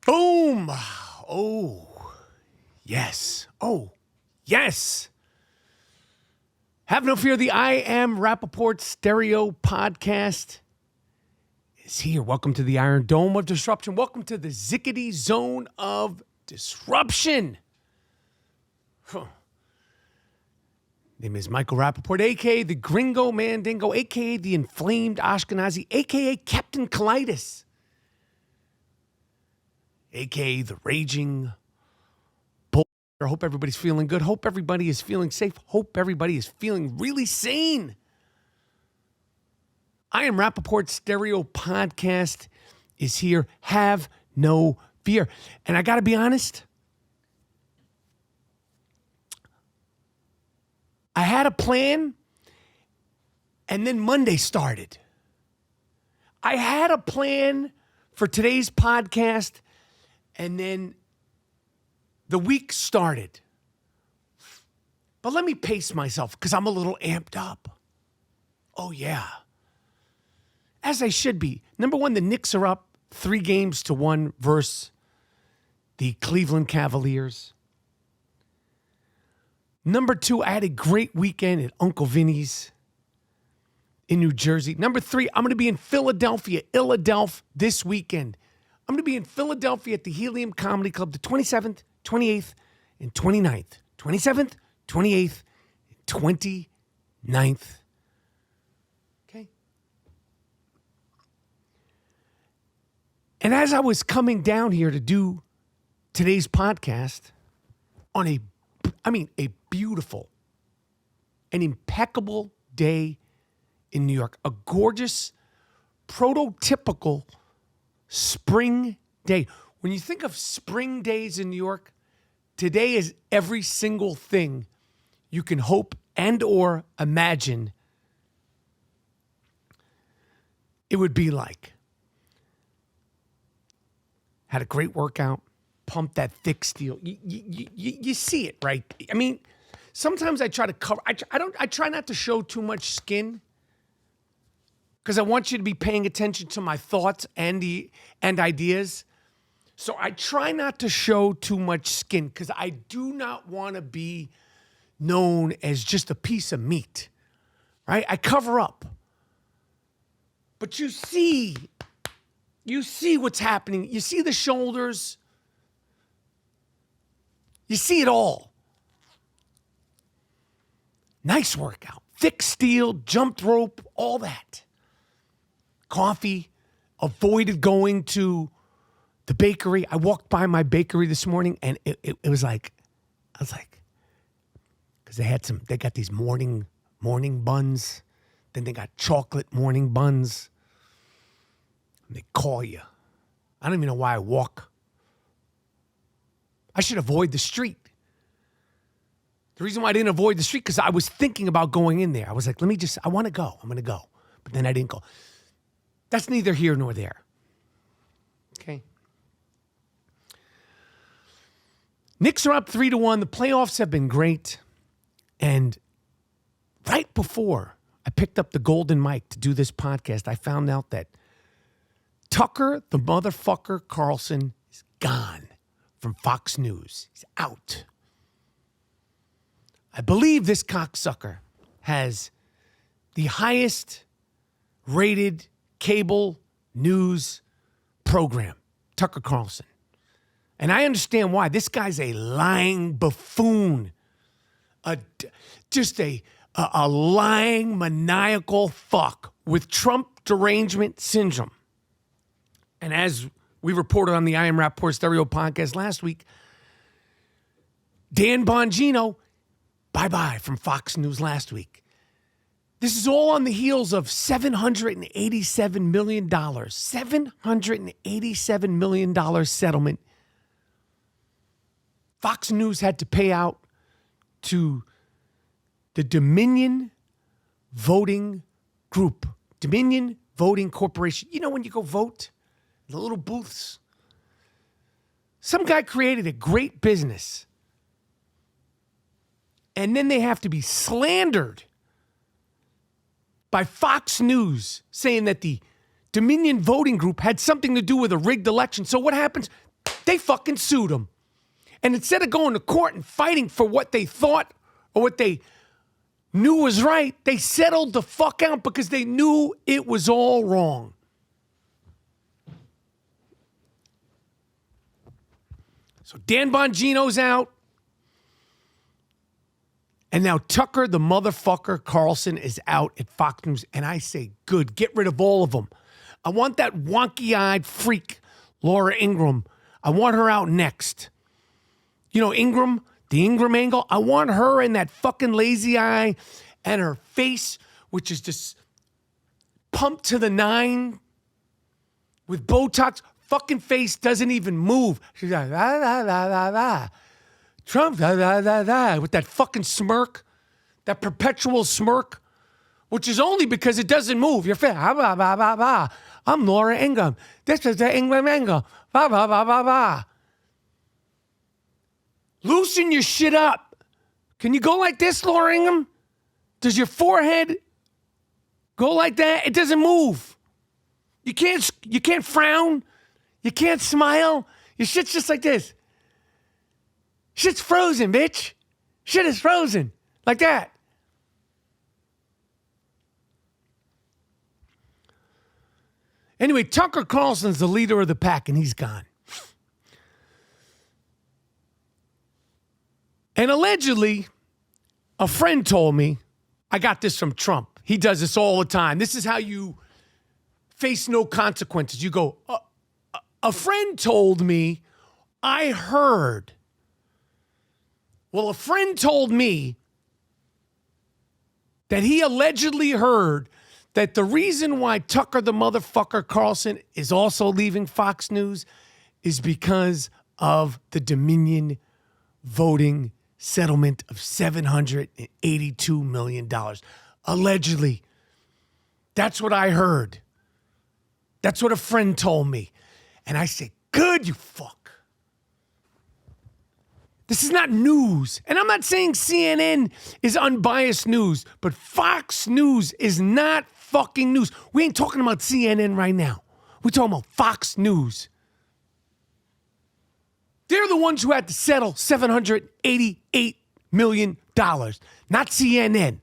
Boom. Oh, yes. Oh, yes. Have no fear. The I Am Rapaport Stereo Podcast is here. Welcome to the Iron Dome of Disruption. Welcome to the Zickety Zone of Disruption. Name is Michael Rapaport, a.k.a. the Gringo Mandingo, a.k.a. the Inflamed Ashkenazi, a.k.a. Captain Colitis, a.k.a. the Raging Bull. I hope everybody's feeling good. Hope everybody is feeling safe. Hope everybody is feeling really sane. I Am Rapaport Stereo Podcast is here. Have no fear. And I got to be honest, I had a plan, and then Monday started. I had a plan for today's podcast, and then the week started. But let me pace myself because I'm a little amped up. Oh, yeah. As I should be. Number one, the Knicks are up 3-1 versus the Cleveland Cavaliers. Number two, I had a great weekend at Uncle Vinny's in New Jersey. Number three, I'm going to be in Philadelphia this weekend. I'm going to be in Philadelphia at the Helium Comedy Club the 27th, 28th, and 29th. 27th, 28th, and 29th. Okay? And as I was coming down here to do today's podcast on a beautiful, an impeccable day in New York. A gorgeous, prototypical spring day. When you think of spring days in New York, today is every single thing you can hope and or imagine it would be like. Had a great workout. Pump that thick steel. You see it, right? I mean, sometimes I try to cover. I try not to show too much skin because I want you to be paying attention to my thoughts and ideas. So I try not to show too much skin because I do not want to be known as just a piece of meat, right? I cover up, but you see what's happening. You see the shoulders. You see it all. Nice workout. Thick steel, jumped rope, all that. Coffee. Avoided going to the bakery. I walked by my bakery this morning and it was like, because they got these morning buns. Then they got chocolate morning buns. And they call you. I don't even know why I walk. I should avoid the street. The reason why I didn't avoid the street, because I was thinking about going in there. I was like, I want to go. I'm going to go. But then I didn't go. That's neither here nor there. Okay. Knicks are up 3-1. The playoffs have been great. And right before I picked up the golden mic to do this podcast, I found out that Tucker, the motherfucker Carlson, is gone from Fox News. He's out. I believe this cocksucker has the highest rated cable news program, Tucker Carlson. And I understand why. This guy's a lying buffoon, just a lying, maniacal fuck with Trump derangement syndrome. And as we reported on the I Am Rapaport Stereo Podcast last week, Dan Bongino, bye-bye from Fox News last week. This is all on the heels of $787 million. $787 million settlement. Fox News had to pay out to the Dominion Voting Group. Dominion Voting Corporation. You know when you go vote? The little booths. Some guy created a great business. And then they have to be slandered by Fox News saying that the Dominion Voting Group had something to do with a rigged election. So what happens? They fucking sued him. And instead of going to court and fighting for what they thought or what they knew was right, they settled the fuck out because they knew it was all wrong. So Dan Bongino's out. And now Tucker, the motherfucker, Carlson, is out at Fox News. And I say, good, get rid of all of them. I want that wonky-eyed freak, Laura Ingraham. I want her out next. You know, Ingram, the Ingram angle. I want her in that fucking lazy eye and her face, which is just pumped to the 9 with Botox. Fucking face doesn't even move. She's like, la, la, la, la, la. Trump, da, da, da, da, with that fucking smirk, that perpetual smirk, which is only because it doesn't move. Your face, ah, bah, bah, bah, bah. I'm Laura Ingraham. This is the Ingram angle. Bah, bah, bah, bah, bah. Loosen your shit up. Can you go like this, Laura Ingraham? Does your forehead go like that? It doesn't move. You can't frown. You can't smile. Your shit's just like this. Shit's frozen, bitch. Shit is frozen. Like that. Anyway, Tucker Carlson's the leader of the pack, and he's gone. And allegedly, a friend told me, I got this from Trump. He does this all the time. This is how you face no consequences. You go, a friend told me, I heard. Well, a friend told me that he allegedly heard that the reason why Tucker the motherfucker Carlson is also leaving Fox News is because of the Dominion voting settlement of $782 million. Allegedly. That's what I heard. That's what a friend told me. And I say, good, you fuck. This is not news. And I'm not saying CNN is unbiased news, but Fox News is not fucking news. We ain't talking about CNN right now. We're talking about Fox News. They're the ones who had to settle $788 million, not CNN.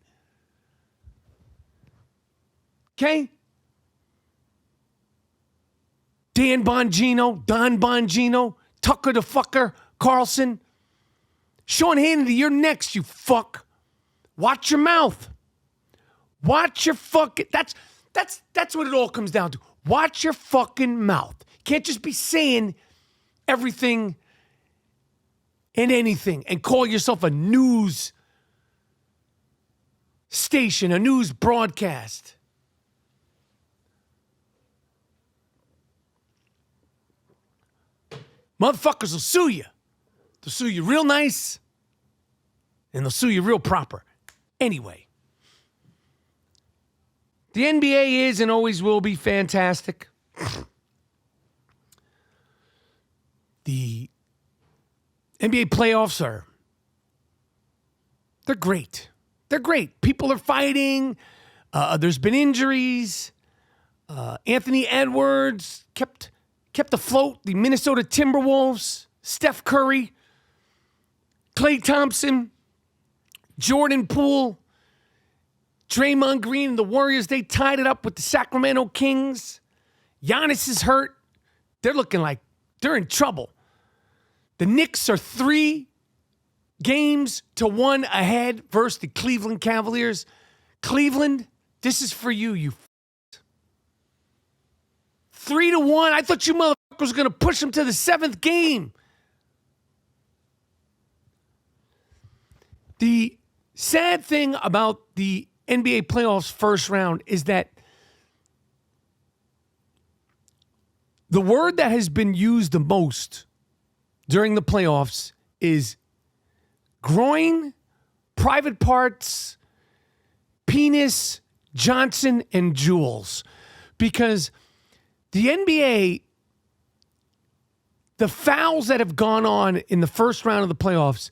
Okay? Don Bongino, Tucker the fucker, Carlson. Sean Hannity, you're next, you fuck. Watch your mouth. Watch your fucking... That's what it all comes down to. Watch your fucking mouth. You can't just be saying everything and anything and call yourself a news station, a news broadcast. Motherfuckers will sue you. They'll sue you real nice, and they'll sue you real proper. Anyway, the NBA is and always will be fantastic. The NBA playoffs they're great. They're great. People are fighting. There's been injuries. Anthony Edwards kept afloat the Minnesota Timberwolves. Steph Curry. Klay Thompson, Jordan Poole, Draymond Green, and the Warriors, they tied it up with the Sacramento Kings. Giannis is hurt. They're looking like they're in trouble. The Knicks are 3 games to 1 ahead versus the Cleveland Cavaliers. Cleveland, this is for you, you 3-1. I thought you motherfuckers was going to push them to the 7th game. The sad thing about the NBA playoffs first round is that the word that has been used the most during the playoffs is groin, private parts, penis, Johnson, and Jules. Because the NBA, the fouls that have gone on in the first round of the playoffs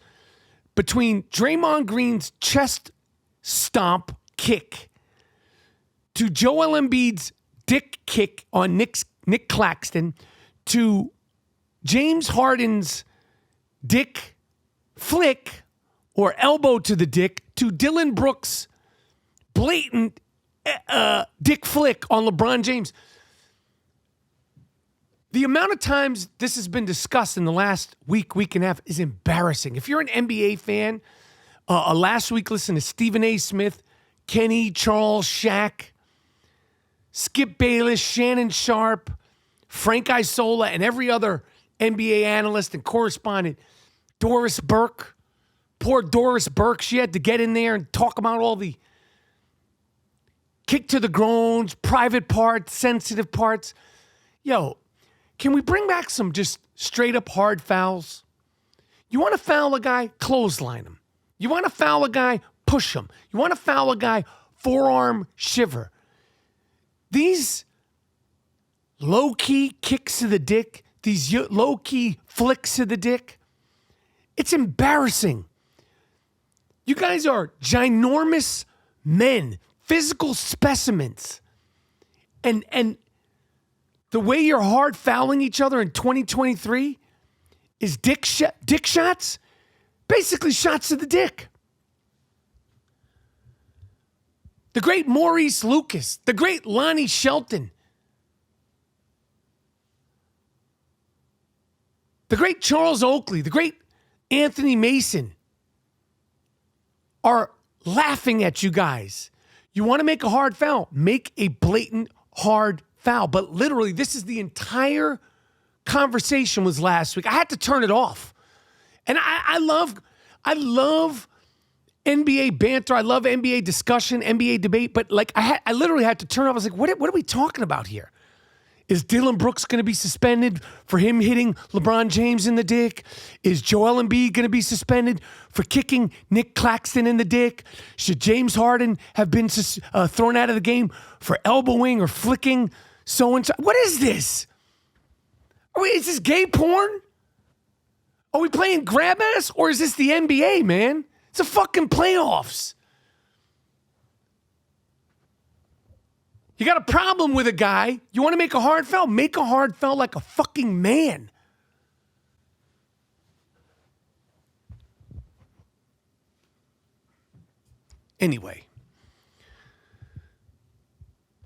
between Draymond Green's chest stomp kick to Joel Embiid's dick kick on Nick Claxton to James Harden's dick flick or elbow to the dick to Dylan Brooks' blatant dick flick on LeBron James. The amount of times this has been discussed in the last week and a half is embarrassing. If you're an NBA fan, last week listen to Stephen A. Smith, Kenny, Charles, Shaq, Skip Bayless, Shannon Sharp, Frank Isola, and every other NBA analyst and correspondent. Doris Burke, poor Doris Burke, she had to get in there and talk about all the kick to the groins, private parts, sensitive parts. Yo, can we bring back some just straight up hard fouls? You want to foul a guy? Clothesline him. You want to foul a guy? Push him. You want to foul a guy? Forearm shiver. These low-key kicks to the dick, these low-key flicks to the dick, it's embarrassing. You guys are ginormous men, physical specimens. And the way you're hard fouling each other in 2023 is dick shots, basically shots to the dick. The great Maurice Lucas, the great Lonnie Shelton, the great Charles Oakley, the great Anthony Mason are laughing at you guys. You want to make a hard foul? Make a blatant hard foul. But literally, this is the entire conversation was last week. I had to turn it off. And I love NBA banter. I love NBA discussion, NBA debate. But like I literally had to turn it off. I was like, what are we talking about here? Is Dylan Brooks going to be suspended for him hitting LeBron James in the dick? Is Joel Embiid going to be suspended for kicking Nick Claxton in the dick? Should James Harden have been thrown out of the game for elbowing or flicking so-and-so? What is this? Is this gay porn? Are we playing grab ass or is this the NBA, man? It's the fucking playoffs. You got a problem with a guy. You want to make a hard foul? Make a hard foul like a fucking man. Anyway.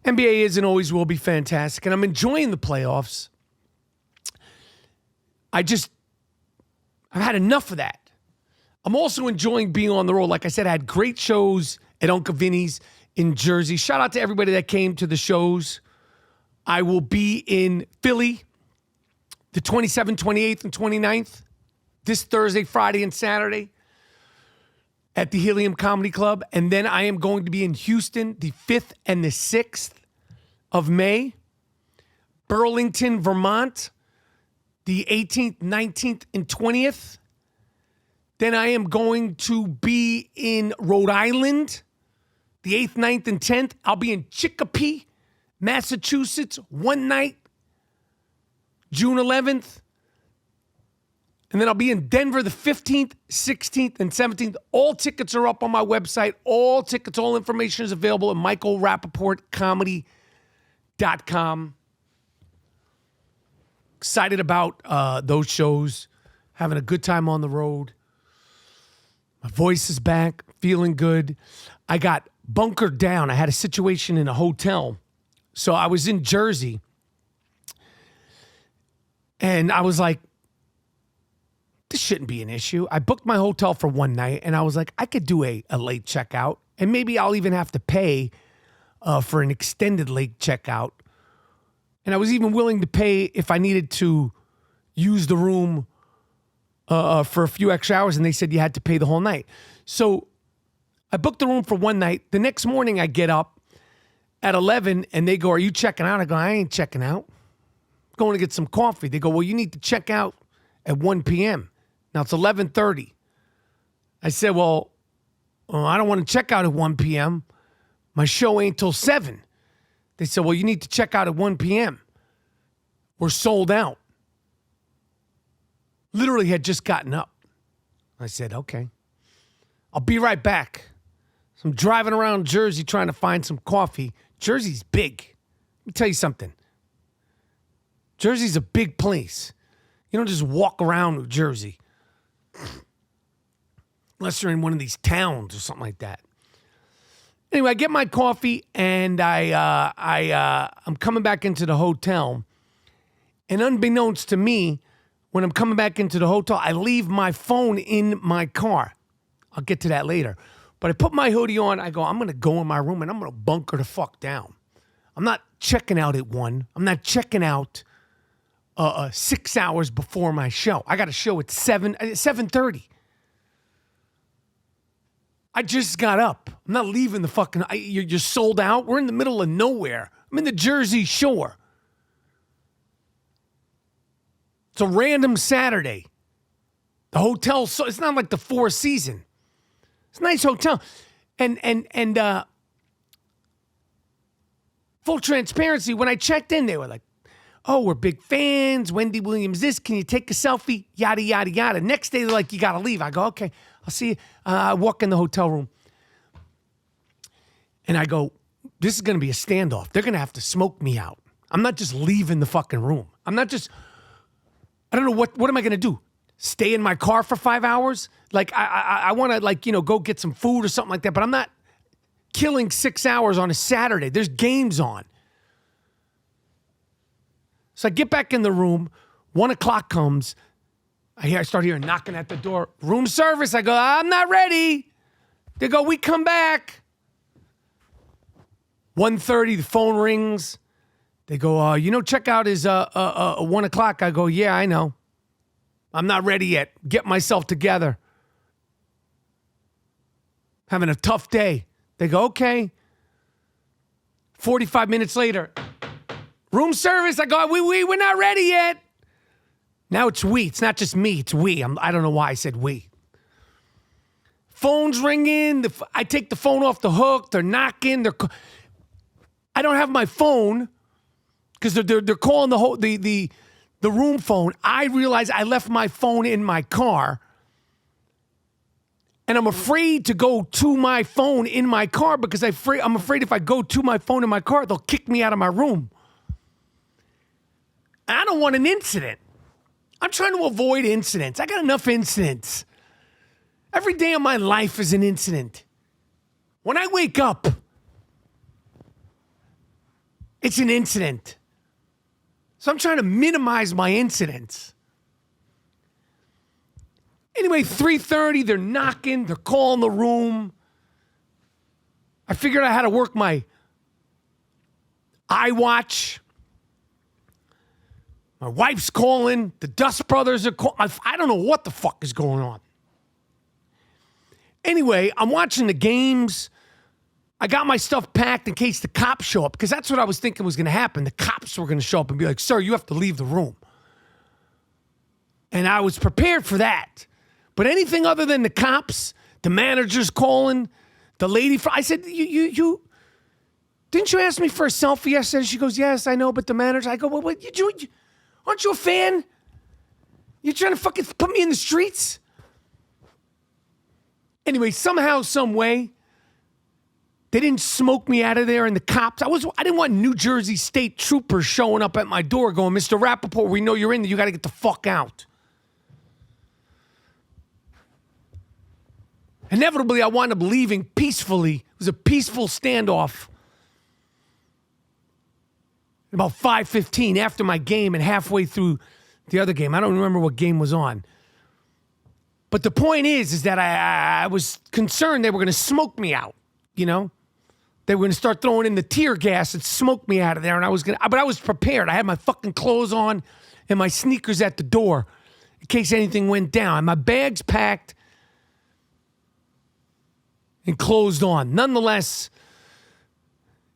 NBA is and always will be fantastic, and I'm enjoying the playoffs. I've had enough of that. I'm also enjoying being on the road. Like I said, I had great shows at Uncle Vinny's in Jersey. Shout out to everybody that came to the shows. I will be in Philly the 27th, 28th, and 29th this Thursday, Friday, and Saturday at the Helium Comedy Club. And then I am going to be in Houston the 5th and the 6th of May. Burlington, Vermont, the 18th, 19th, and 20th. Then I am going to be in Rhode Island the 8th, 9th, and 10th. I'll be in Chicopee, Massachusetts, one night, June 11th. And then I'll be in Denver the 15th, 16th, and 17th. All tickets are up on my website. All tickets, all information is available at michaelrapaportcomedy.com. Excited about those shows. Having a good time on the road. My voice is back. Feeling good. I got bunkered down. I had a situation in a hotel. So I was in Jersey. And I was like, this shouldn't be an issue. I booked my hotel for one night. And I was like, I could do a late checkout. And maybe I'll even have to pay for an extended late checkout. And I was even willing to pay if I needed to use the room for a few extra hours. And they said you had to pay the whole night. So I booked the room for one night. The next morning I get up at 11 and they go, are you checking out? I go, I ain't checking out. I'm going to get some coffee. They go, well, you need to check out at 1 p.m. Now it's 11:30. I said, well, I don't want to check out at 1 p.m. My show ain't till 7. They said, well, you need to check out at 1 p.m. We're sold out. Literally had just gotten up. I said, okay. I'll be right back. So I'm driving around Jersey trying to find some coffee. Jersey's big. Let me tell you something. Jersey's a big place. You don't just walk around New Jersey. Unless you're in one of these towns or something like that. Anyway, I get my coffee and I'm coming back into the hotel. And unbeknownst to me, when I'm coming back into the hotel, I leave my phone in my car. I'll get to that later. But I put my hoodie on. I go, I'm going to go in my room and I'm going to bunker the fuck down. I'm not checking out at 1. I'm not checking out 6 hours before my show. I got a show at 7:30. I just got up. I'm not leaving the fucking... You're sold out? We're in the middle of nowhere. I'm in the Jersey Shore. It's a random Saturday. The hotel... So it's not like the Four Seasons. It's a nice hotel. And full transparency, when I checked in, they were like, oh, we're big fans. Wendy Williams this. Can you take a selfie? Yada, yada, yada. Next day, they're like, you got to leave. I go, okay, I'll see you. I walk in the hotel room. And I go, this is going to be a standoff. They're going to have to smoke me out. I'm not just leaving the fucking room. I'm not just, I don't know, what am I going to do? Stay in my car for 5 hours? Like, I want to, like, go get some food or something like that. But I'm not killing 6 hours on a Saturday. There's games on. So I get back in the room. 1 o'clock comes. I start hearing knocking at the door. Room service. I go, I'm not ready. They go, we come back. 1:30, the phone rings. They go, checkout is 1 o'clock. I go, yeah, I know. I'm not ready yet. Get myself together. Having a tough day. They go, okay. 45 minutes later. Room service. I go, we're not ready yet. Now it's we. It's not just me. It's we. I don't know why I said we. Phone's ringing. I take the phone off the hook. They're knocking. I don't have my phone because they're calling the room phone. I realize I left my phone in my car. And I'm afraid to go to my phone in my car because I'm afraid if I go to my phone in my car, they'll kick me out of my room. I don't want an incident. I'm trying to avoid incidents. I got enough incidents. Every day of my life is an incident. When I wake up, it's an incident. So I'm trying to minimize my incidents. Anyway, 3:30, they're knocking, they're calling the room. I figured out how to work my iWatch. My wife's calling. The Dust Brothers are calling. I don't know what the fuck is going on. Anyway, I'm watching the games. I got my stuff packed in case the cops show up, because that's what I was thinking was going to happen. The cops were going to show up and be like, sir, you have to leave the room. And I was prepared for that. But anything other than the cops, the manager's calling, the lady, I said, you didn't you ask me for a selfie yesterday? She goes, yes, I know, but the manager, I go, well, what, aren't you a fan? You trying to fucking put me in the streets? Anyway, somehow, some way, they didn't smoke me out of there, and the cops, I didn't want New Jersey State troopers showing up at my door going, Mr. Rapaport, we know you're in there, you got to get the fuck out. Inevitably, I wound up leaving peacefully. It was a peaceful standoff. About 5:15 after my game and halfway through the other game. I don't remember what game was on. But the point is that I was concerned they were going to smoke me out, you know? They were going to start throwing in the tear gas and smoke me out of there. But I was prepared. I had my fucking clothes on and my sneakers at the door in case anything went down. My bag's packed and closed on. Nonetheless,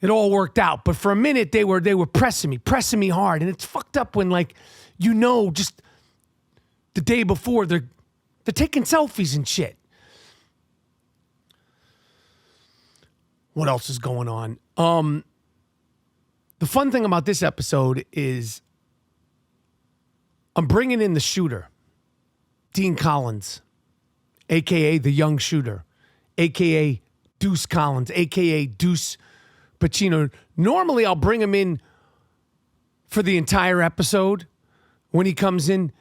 it all worked out. But for a minute, they were pressing me hard. And it's fucked up when, like, just the day before, they're taking selfies and shit. What else is going on? The fun thing about this episode is I'm bringing in the shooter, Dean Collins, a.k.a. the young shooter, a.k.a. Deuce Collins, a.k.a. Deuce Pacino. Normally, I'll bring him in for the entire episode when he comes in,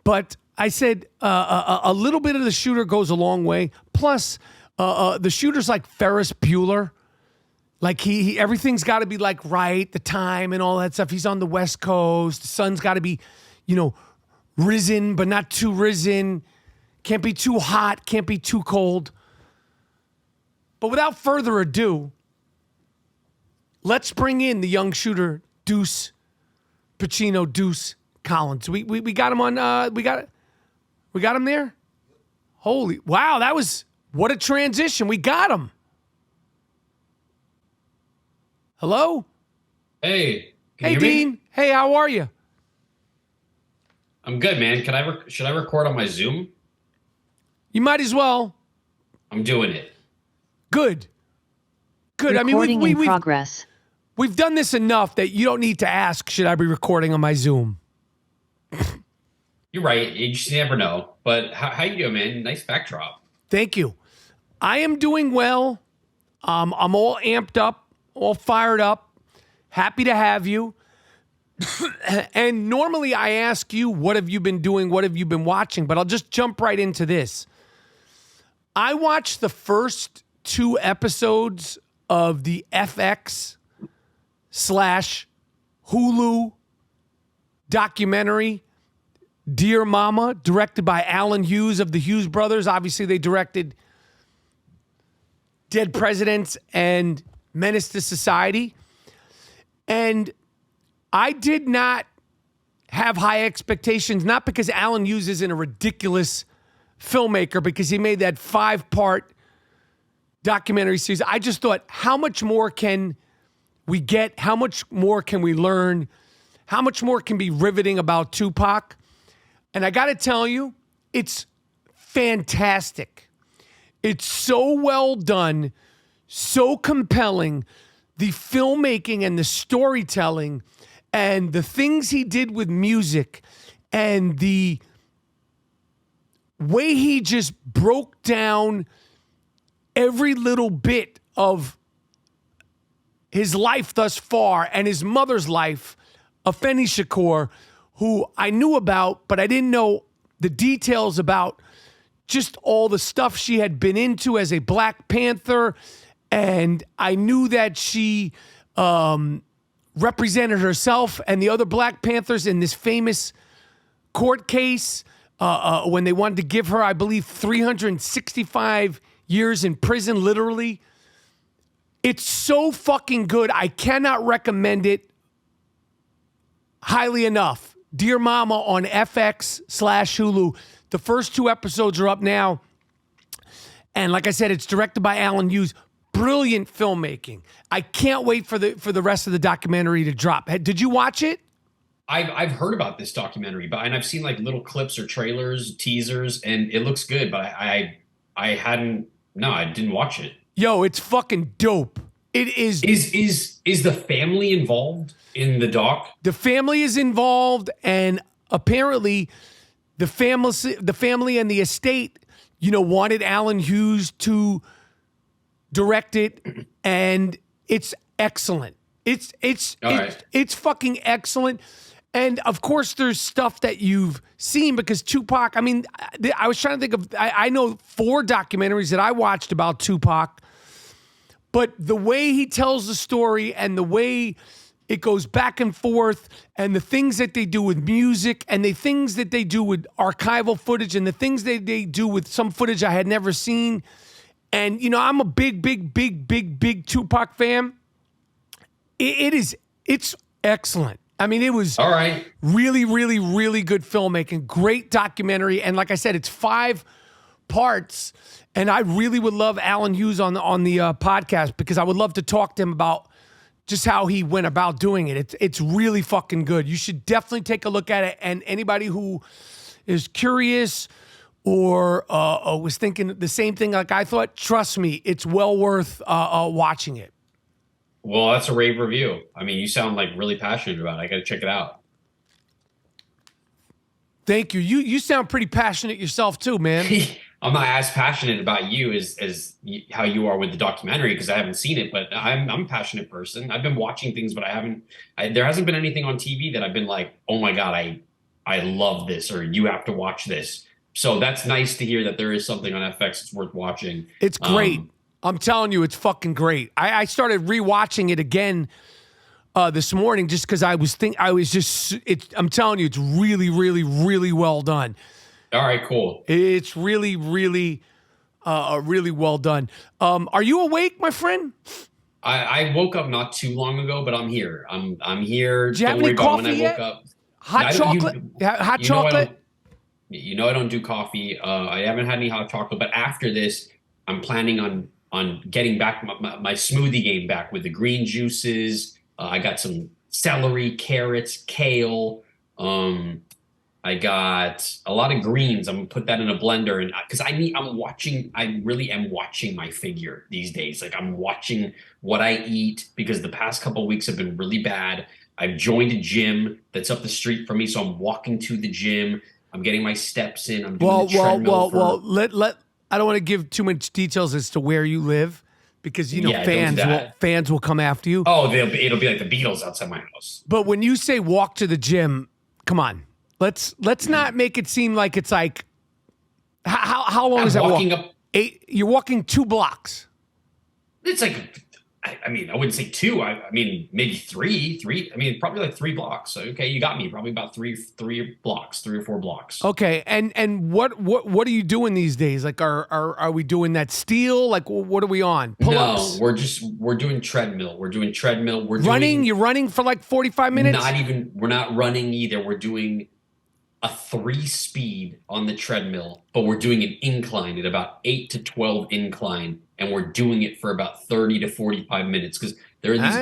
But I said a little bit of the shooter goes a long way. Plus, the shooter's like Ferris Bueller. Like he everything's got to be like right, the time and all that stuff. He's on the West Coast. The sun's got to be, risen, but not too risen. Can't be too hot, can't be too cold. But without further ado, let's bring in the young shooter, Deuce Pacino, Deuce Collins. We got him on. We got him there. Holy wow! What a transition. We got him. Hello. Hey. Hey, Dean. Me? Hey, how are you? I'm good, man. Should I record on my Zoom? You might as well. I'm doing it. Good. Recording in progress. We've done this enough that you don't need to ask, should I be recording on my Zoom? You're right. You just never know. But how you doing, man? Nice backdrop. Thank you. I am doing well. I'm all amped up, all fired up. Happy to have you. And normally I ask you, what have you been doing? What have you been watching? But I'll just jump right into this. I watched the first 2 episodes of the FX/Hulu documentary, Dear Mama, directed by Alan Hughes of the Hughes brothers. Obviously, they directed Dead Presidents and Menace to Society. And I did not have high expectations, not because Alan Hughes isn't a ridiculous filmmaker, because he made that 5-part documentary series. I just thought, how much more can we get? How much more can we learn? How much more can be riveting about Tupac? And I got to tell you, it's fantastic. It's so well done, so compelling. The filmmaking and the storytelling and the things he did with music and the way he just broke down every little bit of his life thus far and his mother's life, Afeni Shakur, who I knew about, but I didn't know the details about just all the stuff she had been into as a Black Panther. And I knew that she represented herself and the other Black Panthers in this famous court case when they wanted to give her, I believe, 365 years in prison, literally. It's so fucking good. I cannot recommend it highly enough. Dear Mama on FX/Hulu. The first 2 episodes are up now. And like I said, it's directed by Alan Hughes. Brilliant filmmaking. I can't wait for the rest of the documentary to drop. Did you watch it? I've heard about this documentary, and I've seen like little clips or trailers, teasers, and it looks good. But I didn't watch it. Yo, it's fucking dope. It is. Is the family involved in the doc? The family is involved, and apparently, the family and the estate, wanted Alan Hughes to direct it, and it's excellent. It's fucking excellent. And of course, there's stuff that you've seen because Tupac. I mean, I was trying to think of. I know 4 documentaries that I watched about Tupac, but the way he tells the story and the way it goes back and forth, and the things that they do with music, and the things that they do with archival footage, and the things that they do with some footage I had never seen. And I'm a big Tupac fan. It's excellent. I mean, it was all right. Really, really, really good filmmaking. Great documentary. And like I said, it's 5 parts. And I really would love Alan Hughes on the podcast, because I would love to talk to him about just how he went about doing it. It's really fucking good. You should definitely take a look at it. And anybody who is curious or was thinking the same thing like I thought, trust me, it's well worth watching it. Well, that's a rave review. I mean, you sound like really passionate about it. I got to check it out. Thank you. You sound pretty passionate yourself too, man. I'm not as passionate about you as how you are with the documentary, because I haven't seen it, but I'm a passionate person. I've been watching things, but there hasn't been anything on TV that I've been like, oh my God, I love this, or you have to watch this. So that's nice to hear that there is something on FX that's worth watching. It's great. I'm telling you, it's fucking great. I started rewatching it again this morning just because I'm telling you, it's really, really, really well done. All right, cool. It's really, really, really well done. Are you awake, my friend? I woke up not too long ago, but I'm here. I'm here. Do you have Don't worry any about when coffee I woke yet? up. Hot chocolate? Hot chocolate? You know I don't do coffee. I haven't had any hot chocolate, but after this, I'm planning on getting back my smoothie game back with the green juices. I got some celery, carrots, kale. I got a lot of greens. I'm gonna put that in a blender, and because I really am watching my figure these days. Like I'm watching what I eat because the past couple of weeks have been really bad. I've joined a gym that's up the street from me, so I'm walking to the gym. I'm getting my steps in. I'm doing the treadmill. Let I don't want to give too much details as to where you live because fans will come after you. Oh, it'll be like the Beatles outside my house. But when you say walk to the gym, come on. Let's not make it seem like it's like how long is that walk? Up, you're walking 2 blocks. It's like I mean, I wouldn't say 2. I mean, maybe 3. I mean, probably like 3 blocks. Okay, you got me. Probably about 3 blocks, 3 or 4 blocks. Okay, and what are you doing these days? Like, are we doing that steel? Like, what are we on? Pull-ups? No, we're doing treadmill. We're doing treadmill. We're running. You're running for like 45 minutes. We're not running either. We're doing a 3-speed on the treadmill, but we're doing an incline at about 8 to 12 incline, and we're doing it for about 30 to 45 minutes because there are these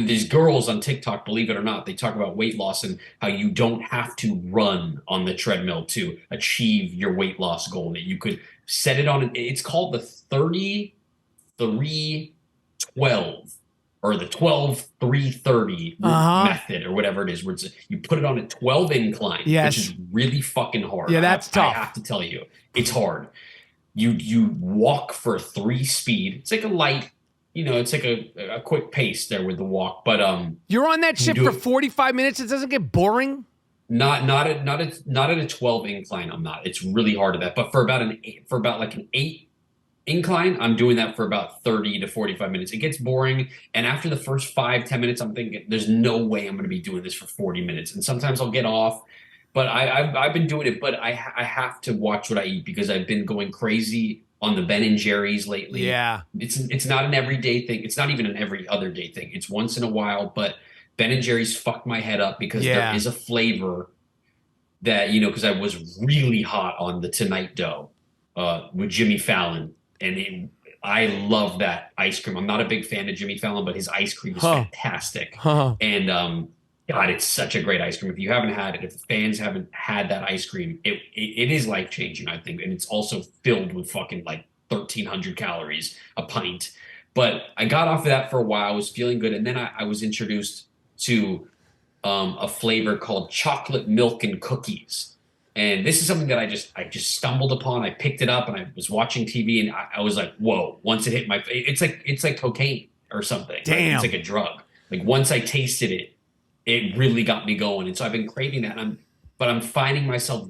these girls on TikTok, believe it or not, they talk about weight loss and how you don't have to run on the treadmill to achieve your weight loss goal. That you could set it on. It's called the 30-3-12. Or the 12-3-30 method, or whatever it is, where you put it on a 12 incline, which is really fucking hard. Yeah, that's tough. I have to tell you, it's hard. You walk for 3-speed. It's like a light, it's like a quick pace there with the walk. But you're on that shit for 45 minutes. It doesn't get boring. Not at a 12 incline. I'm not. It's really hard at that. But for about an 8 incline, I'm doing that for about 30 to 45 minutes. It gets boring, and after the first 5-10 minutes, I'm thinking, there's no way I'm going to be doing this for 40 minutes. And sometimes I'll get off, but I've been doing it. But I have to watch what I eat because I've been going crazy on the Ben and Jerry's lately. Yeah, it's not an everyday thing. It's not even an every other day thing. It's once in a while. But Ben and Jerry's fucked my head up because there is a flavor that because I was really hot on the Tonight Dough with Jimmy Fallon. And I love that ice cream. I'm not a big fan of Jimmy Fallon, but his ice cream is fantastic. And God, it's such a great ice cream. If you haven't had it, if the fans haven't had that ice cream, it is life changing, I think. And it's also filled with fucking like 1,300 calories a pint. But I got off of that for a while. I was feeling good, and then I was introduced to a flavor called chocolate milk and cookies. And this is something that I just stumbled upon. I picked it up and I was watching TV and I was like, whoa, once it hit my face, it's like cocaine or something. Damn. Right? It's like a drug. Like once I tasted it, it really got me going. And so I've been craving that. But I'm finding myself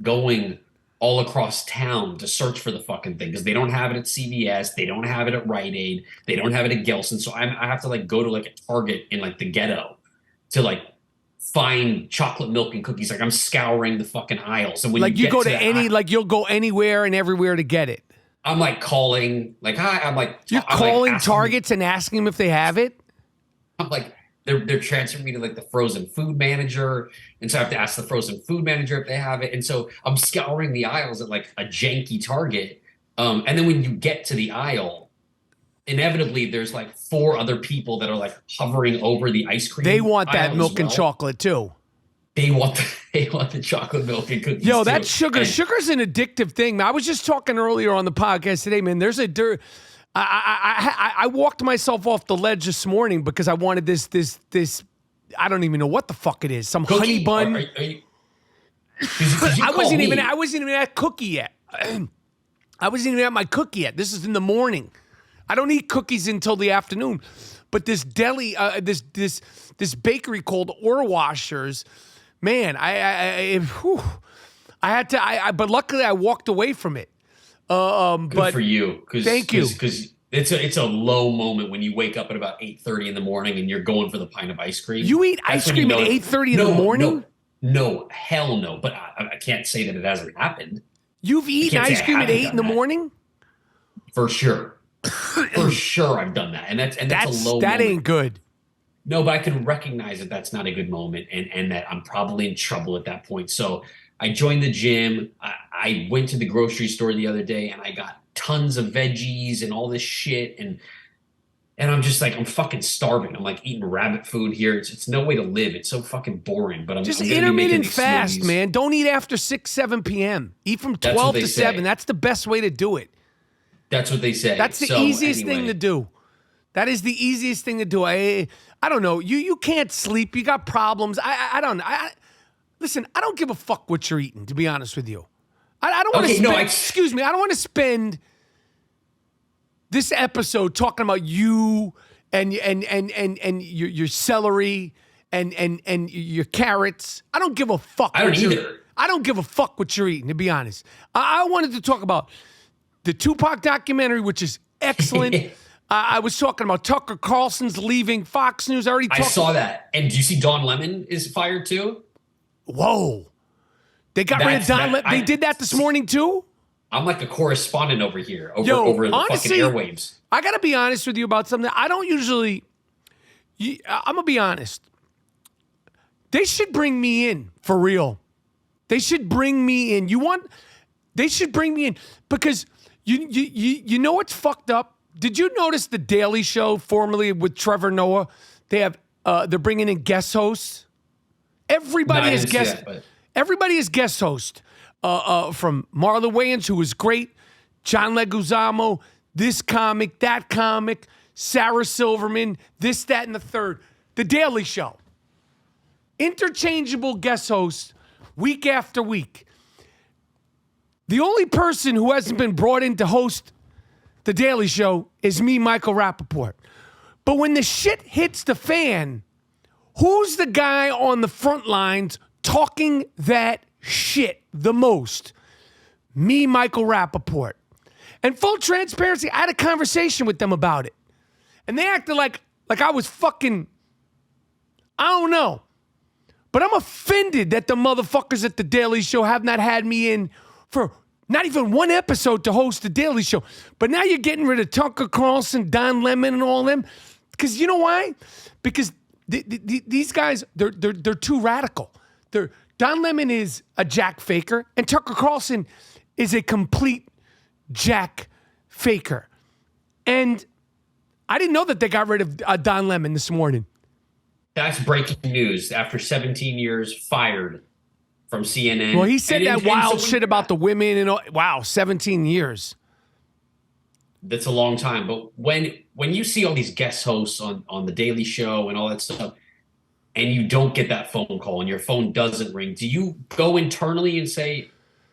going all across town to search for the fucking thing because they don't have it at CVS. They don't have it at Rite Aid. They don't have it at Gelston. So I have to like go to like a Target in like the ghetto to like find chocolate milk and cookies. Like I'm scouring the fucking aisles. And when like you go to any, like you'll go anywhere and everywhere to get it. I'm like calling, like, hi, I'm like, you're calling Targets and asking them if they have it. I'm like, they're transferring me to like the frozen food manager. And so I have to ask the frozen food manager if they have it. And so I'm scouring the aisles at like a janky Target. And then when you get to the aisle, inevitably there's like 4 other people that are like hovering over the ice cream. They want that milk and chocolate too. They want the chocolate milk and cookies. Yo, too. that's sugar. Sugar's an addictive thing. I was just talking earlier on the podcast today, man. There's I walked myself off the ledge this morning because I wanted this. I don't even know what the fuck it is. Some cookie? Honey bun. I wasn't even at cookie yet. I wasn't even at my cookie yet. This is in the morning. I don't eat cookies until the afternoon. But this deli, this bakery called Ore Washers man, I had to. But luckily, I walked away from it. Good for you. Thank you. Because it's a low moment when you wake up at about 8:30 in the morning and you're going for the pint of ice cream. You eat ice cream at 8:30 in the morning? No, hell no. But I can't say that it hasn't happened. You've eaten ice cream at 8 in the morning? For sure. For sure, I've done that, and that's a low. That moment. ain't good. No, but I can recognize that that's not a good moment, and that I'm probably in trouble at that point. So I joined the gym. I went to the grocery store the other day, and I got tons of veggies and all this shit, and I'm just like, I'm fucking starving. I'm like eating rabbit food here. It's no way to live. It's so fucking boring. But I'm just I'm intermittent fast, man. Don't eat after 6, 7 p.m. Eat from 12 to 7. That's the best way to do it. That's what they say. That's the easiest thing to do. That is the easiest thing to do. I don't know. You can't sleep. You got problems. I don't know. Listen, I don't give a fuck what you're eating, to be honest with you. I don't want to spend, excuse me, I don't want to spend this episode talking about you and your celery and your carrots. I don't give a fuck. I don't either. I don't give a fuck what you're eating, to be honest. I wanted to talk about the Tupac documentary, which is excellent. I was talking about Tucker Carlson's leaving Fox News. I saw that. And do you see Don Lemon is fired too? Whoa. They got rid of Don Lemon. They did that this morning too? I'm like a correspondent over here, over the honestly, fucking airwaves. I got to be honest with you about something. I don't usually, I'm going to be honest. They should bring me in, for real. They should bring me in. They should bring me in because you know what's fucked up? Did you notice the Daily Show, formerly with Trevor Noah? They're bringing in guest hosts. Everybody is guest. Everybody is guest host. From Marlon Wayans, who was great, John Leguizamo, this comic, that comic, Sarah Silverman, this, that, and the third. The Daily Show. Interchangeable guest hosts week after week. The only person who hasn't been brought in to host The Daily Show is me, Michael Rapaport. But when the shit hits the fan, who's the guy on the front lines talking that shit the most? Me, Michael Rapaport. And full transparency, I had a conversation with them about it. And they acted like I was fucking, I don't know. But I'm offended that the motherfuckers at The Daily Show have not had me in for not even one episode to host The Daily Show. But now you're getting rid of Tucker Carlson, Don Lemon, and all them. Because you know why? Because these guys, they're too radical. Don Lemon is a Jack faker, and Tucker Carlson is a complete Jack faker. And I didn't know that they got rid of Don Lemon this morning. That's breaking news. After 17 years, fired from CNN. Well, he said that wild shit about the women and all. Wow, 17 years. That's a long time. But when you see all these guest hosts on The Daily Show and all that stuff, and you don't get that phone call and your phone doesn't ring, do you go internally and say,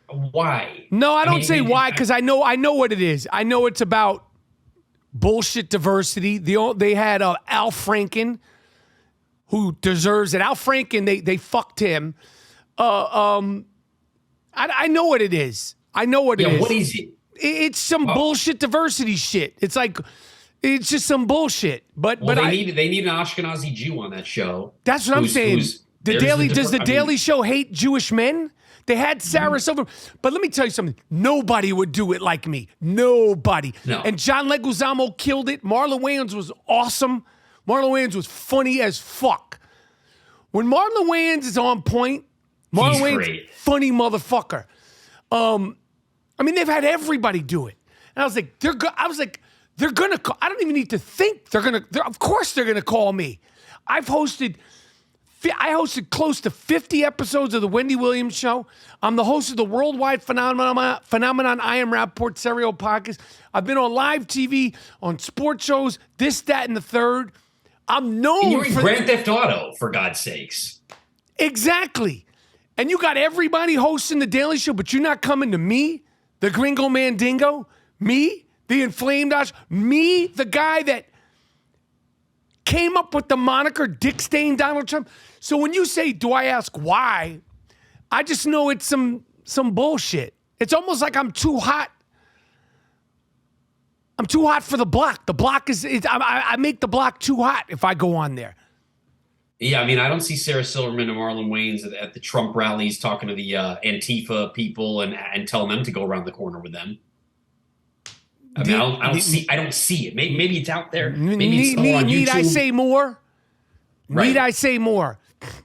why? No, I don't say why, because I know what it is. I know it's about bullshit diversity. They had Al Franken, who deserves it. Al Franken, they fucked him. I know what it is. I know what it is. Yeah, what is it? It's some bullshit diversity shit. It's like, it's just some bullshit. But they need an Ashkenazi Jew on that show. That's what I'm saying. Does the Daily Show hate Jewish men? They had Sarah Silverman. But let me tell you something. Nobody would do it like me. Nobody. No. And John Leguizamo killed it. Marlon Wayans was awesome. Marlon Wayans was funny as fuck. When Marlon Wayans is on point, Marlon Wayans, funny motherfucker. I mean, they've had everybody do it. And I was like, they're gonna call. I don't even need to think. Of course they're gonna call me. I hosted close to 50 episodes of the Wendy Williams Show. I'm the host of the worldwide phenomenon I Am Rapaport Serial Podcast. I've been on live TV, on sports shows, this, that, and the third. I'm known and you're in Grand Theft Auto, for God's sakes. Exactly. And you got everybody hosting The Daily Show, but you're not coming to me, the Gringo Mandingo, me, the Inflamed Ash, me, the guy that came up with the moniker Dick Stain Donald Trump. So when you say, do I ask why? I just know it's some bullshit. It's almost like I'm too hot. I'm too hot for the block. The block I make the block too hot if I go on there. Yeah, I mean, I don't see Sarah Silverman and Marlon Wayans at the Trump rallies talking to the Antifa people and telling them to go around the corner with them. I mean, I don't see it. Maybe it's out there. Maybe it's more on YouTube. Need I say more? Right. Need I say more?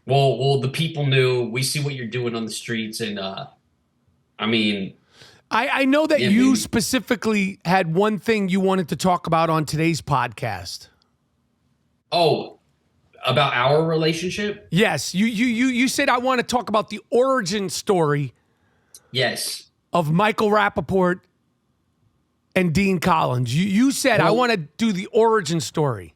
Well, the people knew. We see what you're doing on the streets, and I mean, I know that you specifically had one thing you wanted to talk about on today's podcast. Oh, about our relationship? Yes, you said I want to talk about the origin story. Yes. Of Michael Rapaport and Dean Collins. You said I want to do the origin story.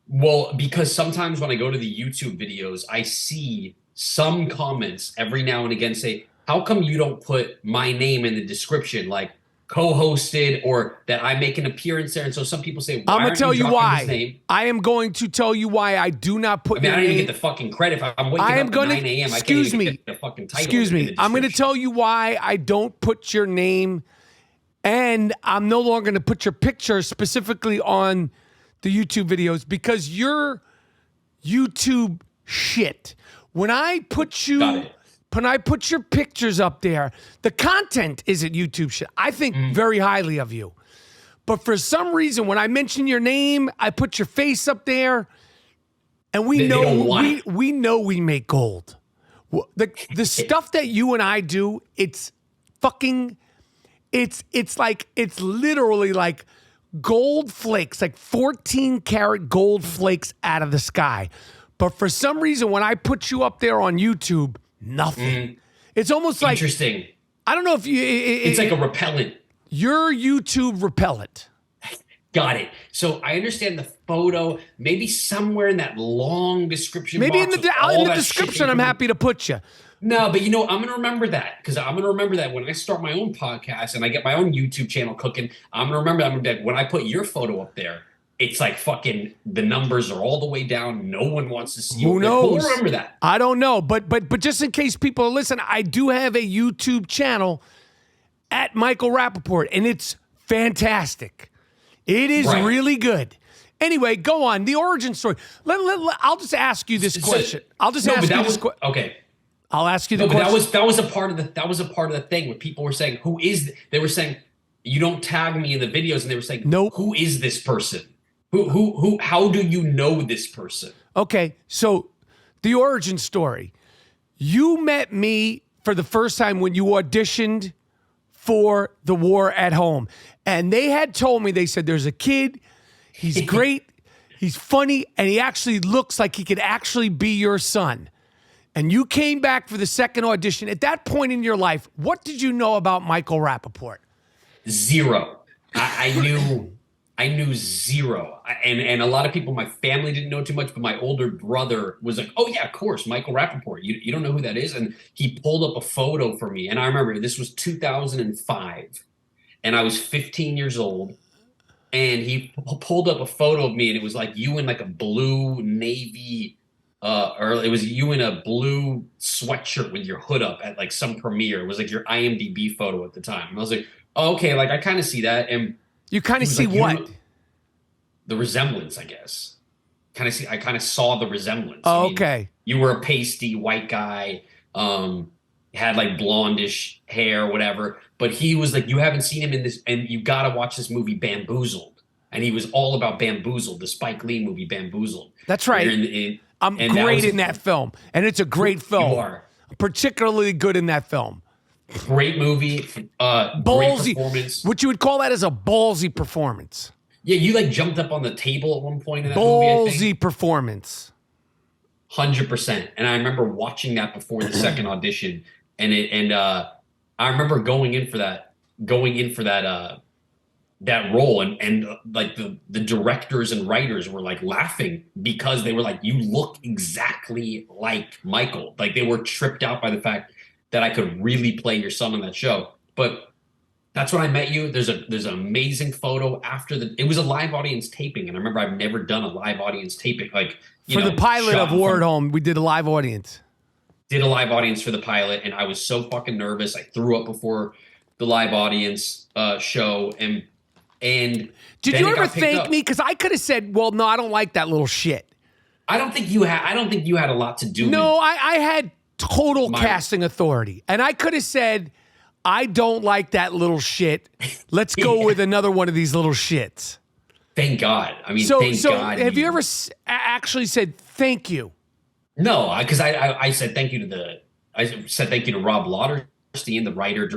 Well, because sometimes when I go to the YouTube videos, I see some comments every now and again say, how come you don't put my name in the description, like co-hosted, or that I make an appearance there? And so some people say, I'm going to tell you why. I am going to tell you why I do not put your name. I don't even get the fucking credit. If I'm waking up at 9 a.m., I can't even get the fucking title. Excuse me. I'm going to tell you why I don't put your name, and I'm no longer going to put your picture specifically on the YouTube videos, because you're YouTube shit. When I put your pictures up there, the content isn't YouTube shit. I think very highly of you. But for some reason, when I mention your name, I put your face up there, and we know we make gold. The stuff that you and I do, it's literally like gold flakes, like 14 karat gold flakes out of the sky. But for some reason, when I put you up there on YouTube, nothing. It's almost like interesting. I don't know if you. It's like a repellent. You're YouTube repellent. Got it. So I understand the photo. Maybe somewhere in that long description. Maybe box in the description, I'm happy to put you. No, but I'm going to remember that, because I'm going to remember that when I start my own podcast and I get my own YouTube channel cooking. I'm going to remember that when I put your photo up there, it's like fucking the numbers are all the way down. No one wants to see you. Who knows? Who remember that? I don't know, but just in case people listen, I do have a YouTube channel at Michael Rapaport, and it's fantastic. It is really good. Anyway, go on. The origin story. I'll just ask you this question. Okay. I'll ask you the question. But that was a part of the thing where people were saying, they were saying, you don't tag me in the videos, and they were saying, nope. Who is this person? How do you know this person? Okay, so the origin story. You met me for the first time when you auditioned for The War at Home. And they had told me, they said, there's a kid, he's great, he's funny, and he actually looks like he could actually be your son. And you came back for the second audition. At that point in your life, what did you know about Michael Rapaport? Zero. I knew zero. And a lot of people in my family didn't know too much, but my older brother was like, oh yeah, of course, Michael Rapaport. You don't know who that is? And he pulled up a photo for me. And I remember this was 2005. And I was 15 years old. And he pulled up a photo of me, and it was like you in like a blue navy, or it was you in a blue sweatshirt with your hood up at like some premiere. It was like your IMDb photo at the time. And I was like, oh, okay, like I kind of see that. And you kind of see like, what? The resemblance, I guess. I kind of saw the resemblance. Oh, I mean, okay. You were a pasty white guy, had like blondish hair, whatever. But he was like, you haven't seen him in this, and you got to watch this movie Bamboozled. And he was all about Bamboozled, the Spike Lee movie Bamboozled. That's right. I'm great in that film. And it's a great film. You are. Particularly good in that film. Great movie. Ballsy. Great performance. What you would call that as a ballsy performance. Yeah, you like jumped up on the table at one point in that movie. Ballsy performance. 100%. And I remember watching that before the second audition. And I remember going in for that role, and like the directors and writers were like laughing, because they were like, you look exactly like Michael. Like they were tripped out by the fact that I could really play your son on that show. But That's when I met you. There's an amazing photo after it was a live audience taping, and I remember I've never done a live audience taping for the pilot of Ward Home. We did a live audience. Did a live audience for the pilot, and I was so fucking nervous. I threw up before the live audience show, and did you ever thank me? Because I could have said, "Well, no, I don't like that little shit." I don't think you had a lot to do. No, I had total casting authority, and I could have said, I don't like that little shit. Let's go with another one of these little shits. Thank God. I mean, thank God. Have you ever actually said thank you? No, because I said thank you to Rob Lauderstein, the writer,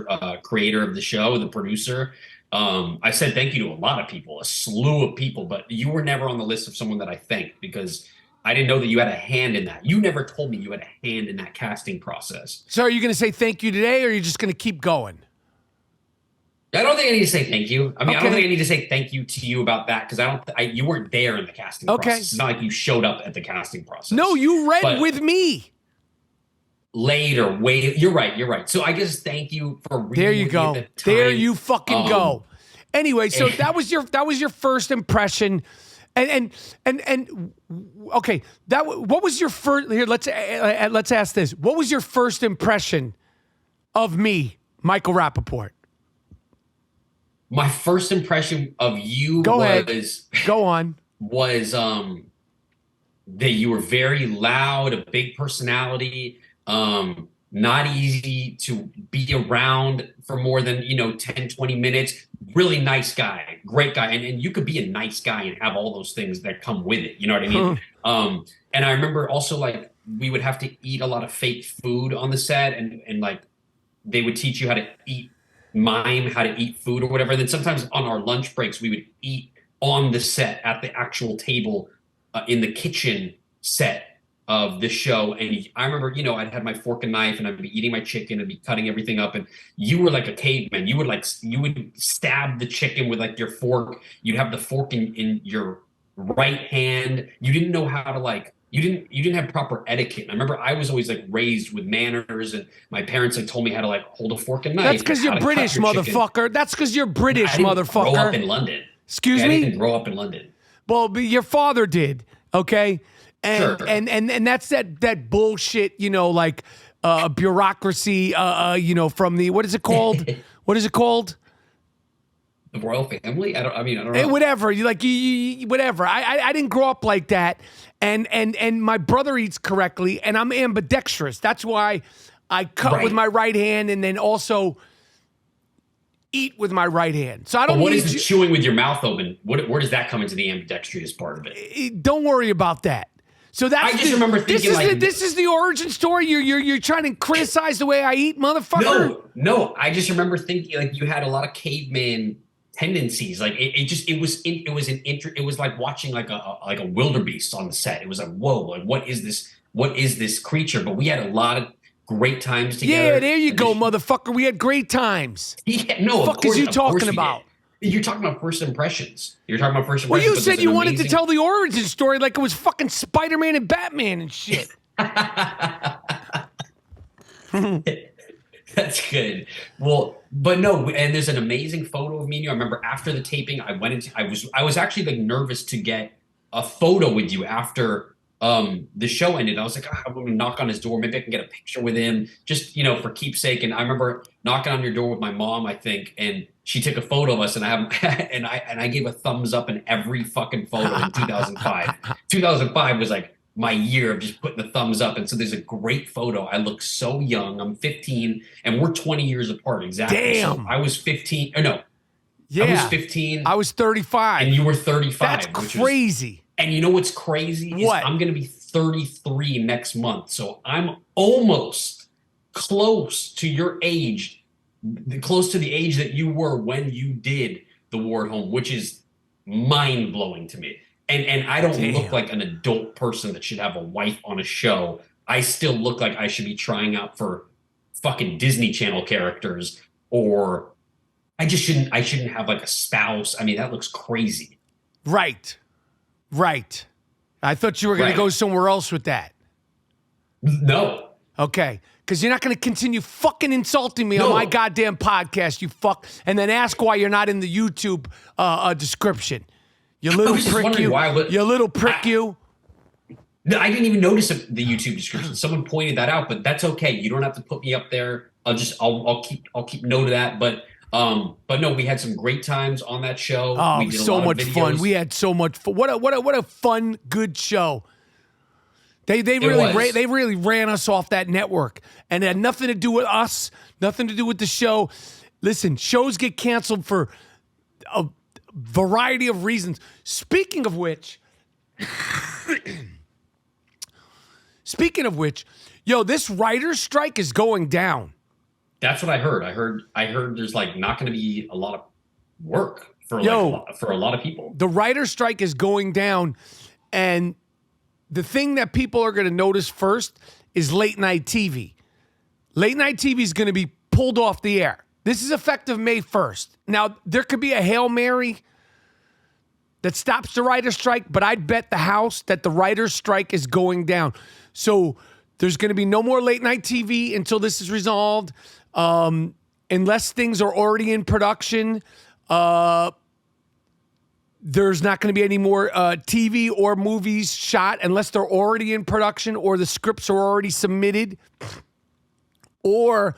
creator of the show, the producer. I said thank you to a lot of people, a slew of people, but you were never on the list of someone that I thanked because I didn't know that you had a hand in that. You never told me you had a hand in that casting process. So are you going to say thank you today, or are you just going to keep going? I don't think I need to say thank you. I mean, I don't think I need to say thank you to you about that because you weren't there in the casting process. It's not like you showed up at the casting process. No, you read with me. Later, you're right. So I guess thank you for reading. There you go. At the time. There you fucking go. Anyway, so that was your first impression. And okay, what was your first? Here, let's ask this. What was your first impression of me, Michael Rapaport? My first impression of you Go on. Was that you were very loud, a big personality, not easy to be around for more than 10, 20 minutes. Really nice guy, great guy, and you could be a nice guy and have all those things that come with it. You know what I mean? And I remember also like we would have to eat a lot of fake food on the set, and like they would teach you how to mime how to eat food or whatever. And then sometimes on our lunch breaks we would eat on the set at the actual table in the kitchen set of the show. And I remember, I'd had my fork and knife and I'd be eating my chicken and be cutting everything up. And you were like a caveman. You would stab the chicken with like your fork. You'd have the fork in your right hand. You didn't know how to you didn't have proper etiquette. And I remember I was always like raised with manners, and my parents like told me how to like hold a fork and knife. That's because you're British, motherfucker. Chicken. That's because you're British, motherfucker. I didn't grow up in London. Excuse me? I didn't grow up in London. Well, your father did, okay? And sure. and that's that bullshit, like bureaucracy, from the what is it called? What is it called? The royal family? I don't know. Whatever. You whatever. I didn't grow up like that. And my brother eats correctly, and I'm ambidextrous. That's why I cut with my right hand and then also eat with my right hand. So I don't. But what is the chewing with your mouth open? Where does that come into the ambidextrous part of it? Don't worry about that. So that's I just remember thinking this is the origin story. You're trying to criticize the way I eat, motherfucker. No. I just remember thinking like you had a lot of caveman tendencies. Like it was like watching like a wildebeest on the set. It was like, whoa, like what is this creature? But we had a lot of great times together. Yeah, there you go, motherfucker. We had great times. Yeah, no, what the fuck is you talking about? You're talking about first impressions. Well, you said you wanted to tell the origin story like it was fucking Spider-Man and Batman and shit. That's good. Well, but no, and there's an amazing photo of me and you. I remember after the taping, I was actually like nervous to get a photo with you after the show ended. I was like, I'm gonna knock on his door. Maybe I can get a picture with him, just for keepsake. And I remember knocking on your door with my mom, I think, and she took a photo of us, and I gave a thumbs up in every fucking photo in 2005. 2005 was like my year of just putting the thumbs up. And so there's a great photo. I look so young. I'm 15 and we're 20 years apart. Exactly. Damn. So I was 15. Or no. Yeah. I was 15. I was 35. And you were 35. That's crazy. And you know what's crazy? What? I'm going to be 33 next month. So I'm almost close to your age, close to the age that you were when you did the Ward Home, which is mind blowing to me. And I don't look like an adult person that should have a wife on a show. I still look like I should be trying out for fucking Disney Channel characters, or I shouldn't have like a spouse. I mean, that looks crazy. Right. I thought you were going to go somewhere else with that. No. Okay. because you're not going to continue fucking insulting me on my goddamn podcast, you fuck, and then ask why you're not in the YouTube description. You little prick, you. You little prick, you. I didn't even notice the YouTube description. Someone pointed that out, but that's okay. You don't have to put me up there. I'll keep note of that. But no, we had some great times on that show. Oh, we did so much fun. We had so much fun. What a fun, good show. They really ran us off that network, and it had nothing to do with us, nothing to do with the show. Listen, shows get canceled for a variety of reasons. Speaking of which, yo, this writer's strike is going down. That's what I heard. I heard there's like not going to be a lot of work for a lot of people. The writer's strike is going down, and the thing that people are going to notice first is late night TV. Late night TV is going to be pulled off the air. This is effective May 1st. Now, there could be a Hail Mary that stops the writer's strike, but I'd bet the house that the writer's strike is going down. So there's going to be no more late night TV until this is resolved, unless things are already in production. There's not going to be any more TV or movies shot unless they're already in production or the scripts are already submitted, or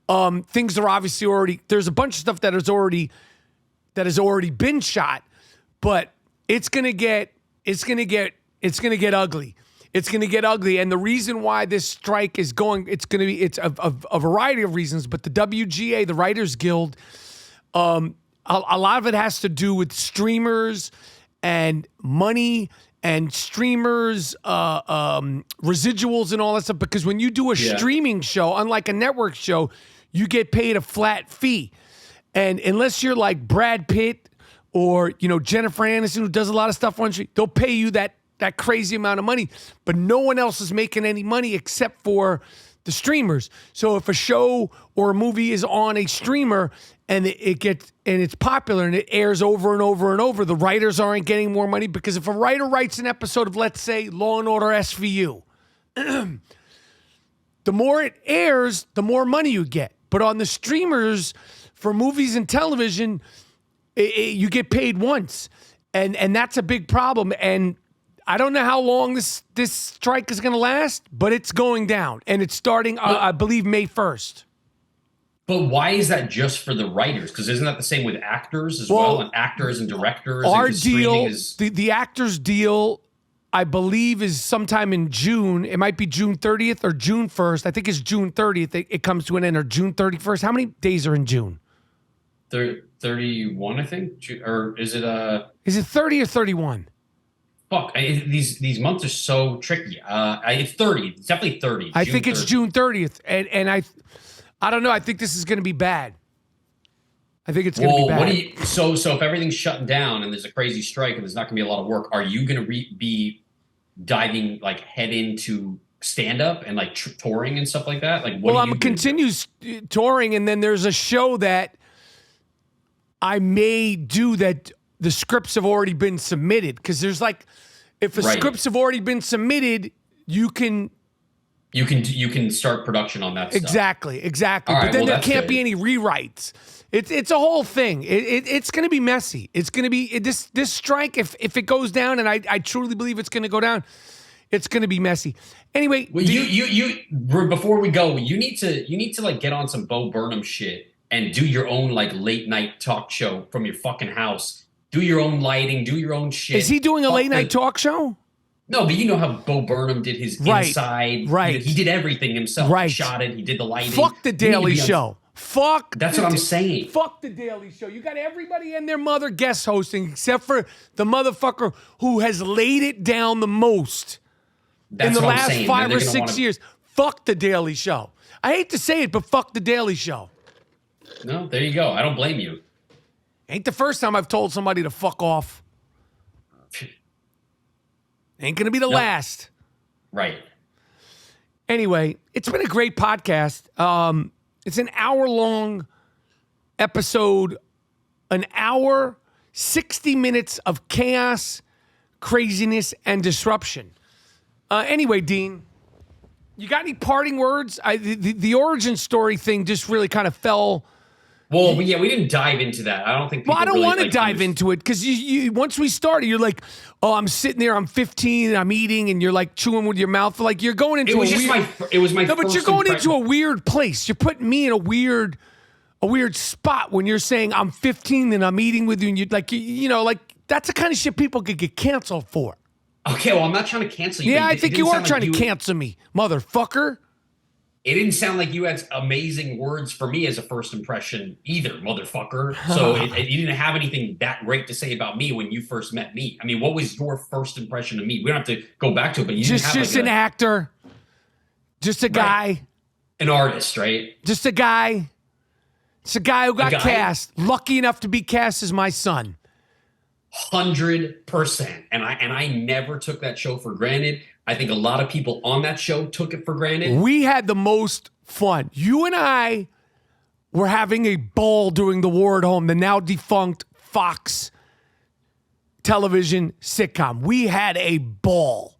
things are obviously already. There's a bunch of stuff that has already been shot, but it's gonna get ugly. It's going to get ugly, and the reason why this strike is going, it's a variety of reasons, but the WGA, the Writers Guild, a lot of it has to do with streamers and money and streamers, residuals and all that stuff, because when you do a streaming show, unlike a network show, you get paid a flat fee. And unless you're like Brad Pitt or, Jennifer Aniston, who does a lot of stuff on stream, they'll pay you that crazy amount of money, but no one else is making any money except for the streamers. So if a show or a movie is on a streamer and it's popular and it airs over and over and over, the writers aren't getting more money, because if a writer writes an episode of, let's say, Law and Order SVU, the more it airs, the more money you get. But on the streamers for movies and television, you get paid once, and that's a big problem. And I don't know how long this strike is going to last, but it's going down, and it's starting, I believe, May 1st. But why is that just for the writers? Because isn't that the same with actors as well? And actors and directors? Our deal, the actors' deal, I believe, is sometime in June. It might be June 30th or June 1st. I think it's June 30th. It comes to an end, or June 31st. How many days are in June? 31, I think. Or is it Is it 30 or 31? Fuck, these months are so tricky. It's 30. It's definitely 30. I think it's June 30th. And I don't know. I think this is going to be bad. I think it's going to be bad. So if everything's shutting down and there's a crazy strike and there's not going to be a lot of work, are you going to be diving like head into stand-up and like touring and stuff like that? Like, what? Well, I'm continue touring, and then there's a show that I may do that the scripts have already been submitted, because there's like, if the scripts have already been submitted, you can start production on that stuff. Exactly. Right, but then there can't be any rewrites. It's a whole thing. It's going to be messy. It's going to be this strike. If it goes down, and I truly believe it's going to go down, it's going to be messy. Anyway, well, you before we go, you need to like get on some Bo Burnham shit and do your own like late night talk show from your fucking house. Do your own lighting, do your own shit. Is he doing a late night talk show? No, but you know how Bo Burnham did his inside. Right. He did everything himself. Right. He shot it. He did the lighting. Fuck the Daily Show. That's what I'm saying. Fuck the Daily Show. You got everybody and their mother guest hosting, except for the motherfucker who has laid it down the most in the last 5 or 6 years. Fuck the Daily Show. I hate to say it, but fuck the Daily Show. No, there you go. I don't blame you. Ain't the first time I've told somebody to fuck off. Ain't gonna be the last. Right. Anyway, it's been a great podcast. It's an hour-long episode, an hour, 60 minutes of chaos, craziness, and disruption. Anyway, Dean, You got any parting words? The origin story thing just really kind of fell. Well, yeah, we didn't dive into that. I don't think. Well, I don't really, want to dive into it because you once we started, you're like, oh, I'm sitting there, I'm 15, and I'm eating, and you're like chewing with your mouth, like you're going into. It was my. No, but you're going into a weird place. You're putting me in a weird spot when you're saying I'm 15 and I'm eating with you, and you're like, like that's the kind of shit people could get canceled for. Okay, well, I'm not trying to cancel you. Yeah, I think you are trying to cancel me, motherfucker. It didn't sound like you had amazing words for me as a first impression either, motherfucker. So you didn't have anything that great to say about me when you first met me. I mean, what was your first impression of me? We don't have to go back to it, but you just an actor, just a guy, an artist, right? Just a guy. It's a guy who got cast. Lucky enough to be cast as my son. 100%. And I never took that show for granted. I think a lot of people on that show took it for granted. We had the most fun. You and I were having a ball during the War at Home, the now defunct Fox television sitcom. We had a ball.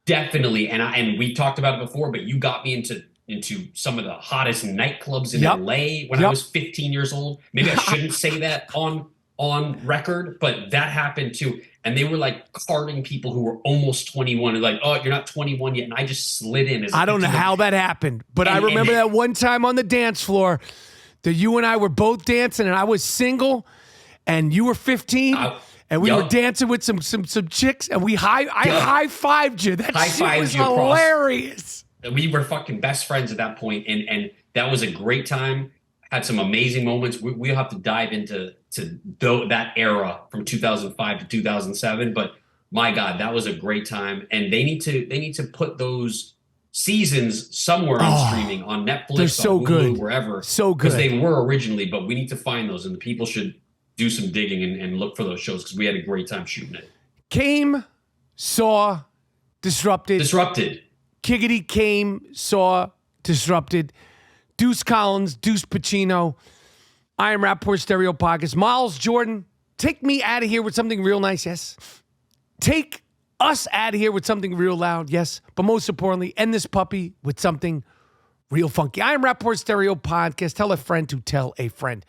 Definitely. And we talked about it before, but you got me into some of the hottest nightclubs in LA when I was 15 years old. Maybe I shouldn't say that on record, but that happened too. And they were like carding people who were almost 21 and like, oh, you're not 21 yet. And I just slid in. I don't know how that happened, but I remember that one time on the dance floor that you and I were both dancing and I was single and you were 15 and we were dancing with some chicks and I high-fived you. That shit was hilarious. We were fucking best friends at that point, and that was a great time. Had some amazing moments. We'll have to dive into that era from 2005 to 2007. But my God, that was a great time. And they need to put those seasons somewhere on streaming, on Netflix, they're so on Hulu, good, wherever. So good because they were originally. But we need to find those, and the people should do some digging and look for those shows because we had a great time shooting it. Came, saw, disrupted. Kiggity came, saw, disrupted. Deuce Collins, Deuce Pacino. I am Rapaport Stereo Podcast. Miles Jordan, take me out of here with something real nice, yes. Take us out of here with something real loud, yes. But most importantly, end this puppy with something real funky. I am Rapaport Stereo Podcast. Tell a friend to tell a friend.